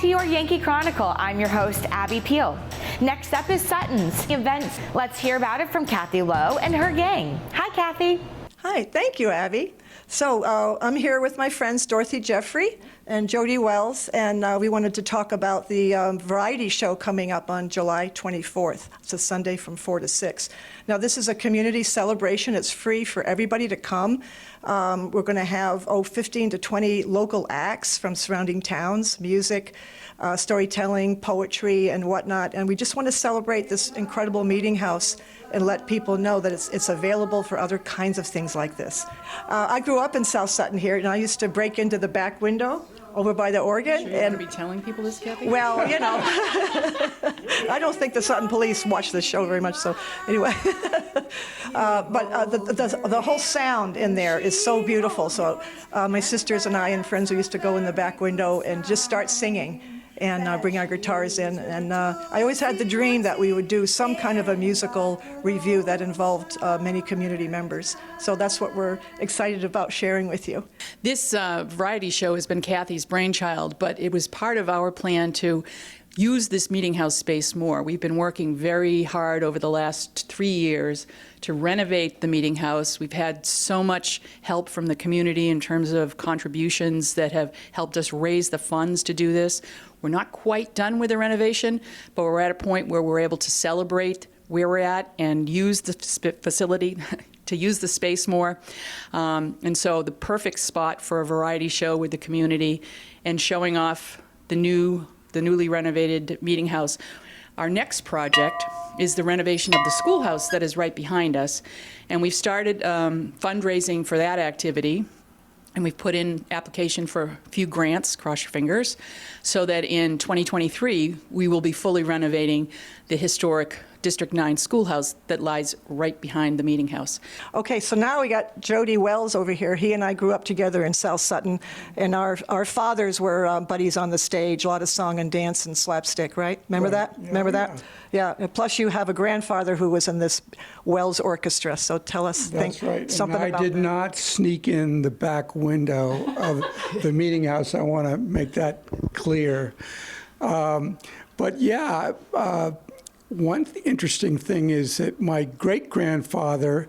to your Yankee Chronicle. I'm your host, Abby Peel. Next up is Sutton's events. Let's hear about it from Kathy Lowe and her gang. Hi, Kathy. Hi, thank you, Abby. So I'm here with my friends Dorothy Jeffrey and Jody Wells, and we wanted to talk about the variety show coming up on July 24th. It's a Sunday from 4 to 6. Now, this is a community celebration. It's free for everybody to come. We're going to have 15 to 20 local acts from surrounding towns, music, storytelling, poetry, and whatnot. And we just want to celebrate this incredible meeting house and let people know that it's available for other kinds of things like this. I grew up in South Sutton here, and I used to break into the back window over by the organ. Sure, you're going to be telling people this, Kathy? Well, you know, I don't think the Sutton police watch this show very much, so anyway. But the whole sound in there is so beautiful. So my sisters and I and friends who used to go in the back window and just start singing and bring our guitars in. And I always had the dream that we would do some kind of a musical review that involved many community members. So that's what we're excited about sharing with you. This variety show has been Kathy's brainchild, but it was part of our plan to use this meeting house space more. We've been working very hard over the last 3 years to renovate the meeting house. We've had so much help from the community in terms of contributions that have helped us raise the funds to do this. We're not quite done with the renovation, but we're at a point where we're able to celebrate where we're at and use the facility to use the space more. And so the perfect spot for a variety show with the community and showing off the newly renovated meeting house. Our next project is the renovation of the schoolhouse that is right behind us. And we've started fundraising for that activity. And we've put in application for a few grants, cross your fingers, so that in 2023, we will be fully renovating the historic District 9 schoolhouse that lies right behind the meeting house. Okay, so now we got Jody Wells over here. He and I grew up together in South Sutton, and our fathers were buddies on the stage, a lot of song and dance and slapstick, right? Remember that? Yeah, Remember yeah. that? Yeah, and plus you have a grandfather who was in this Wells orchestra, so tell us That's right. something and about I did that. not sneak in the back window of the meeting house. I want to make that clear. But yeah, one interesting thing is that my great-grandfather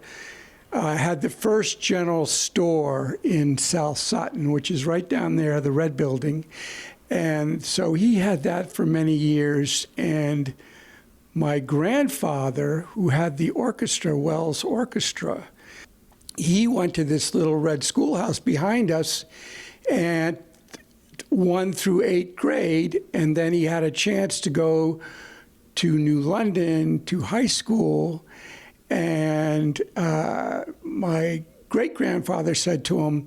had the first general store in South Sutton, which is right down there, the red building. And so he had that for many years. And my grandfather, who had the orchestra, Wells Orchestra, he went to this little red schoolhouse behind us and 1 through 8th grade, and then he had a chance to go to New London, to high school, and my great-grandfather said to him,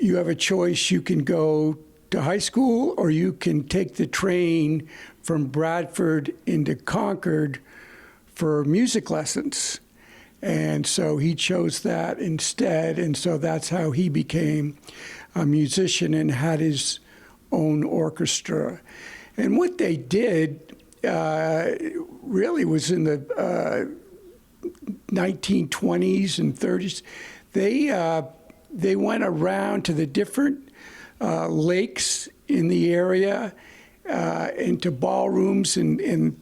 you have a choice, you can go to high school or you can take the train from Bradford into Concord for music lessons. And so he chose that instead, and so that's how he became a musician and had his own orchestra. And what they did really was in the 1920s and 30s. They went around to the different lakes in the area, into ballrooms and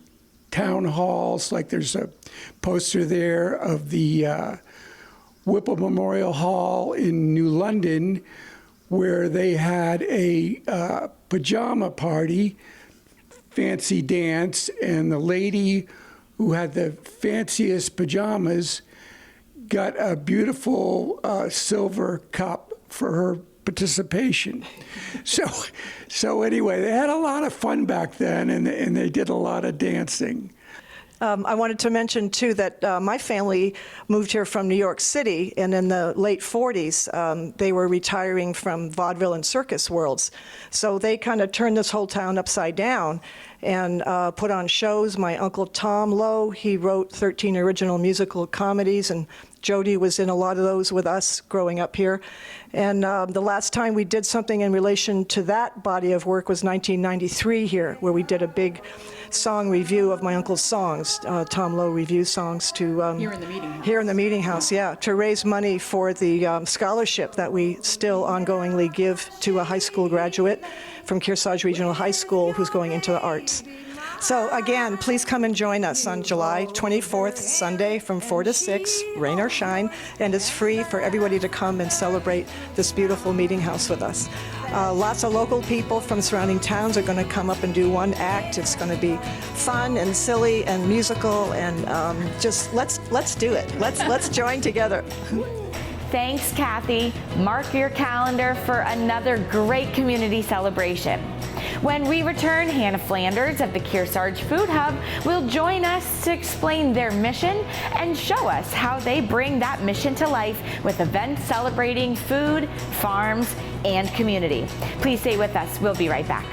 town halls. Like there's a poster there of the Whipple Memorial Hall in New London, where they had a pajama party, fancy dance, and the lady who had the fanciest pajamas got a beautiful silver cup for her participation. So anyway, they had a lot of fun back then, and they did a lot of dancing. I wanted to mention, too, that my family moved here from New York City, and in the late 40s, they were retiring from vaudeville and circus worlds. So they kind of turned this whole town upside down, and put on shows. My uncle Tom Lowe, he wrote 13 original musical comedies, and Jody was in a lot of those with us growing up here. And the last time we did something in relation to that body of work was 1993 here, where we did a big song review of my uncle's songs, Tom Lowe review songs to... Here in the meeting house. Here in the meeting house, yeah, to raise money for the scholarship that we still ongoingly give to a high school graduate from Kearsarge Regional High School who's going into the arts. So again, please come and join us on July 24th, Sunday from 4 to 6, rain or shine, and it's free for everybody to come and celebrate this beautiful meeting house with us. Lots of local people from surrounding towns are going to come up and do one act. It's going to be fun and silly and musical, and just let's do it. Let's join together. Thanks, Kathy. Mark your calendar for another great community celebration. When we return, Hannah Flanders of the Kearsarge Food Hub will join us to explain their mission and show us how they bring that mission to life with events celebrating food, farms, and community. Please stay with us. We'll be right back.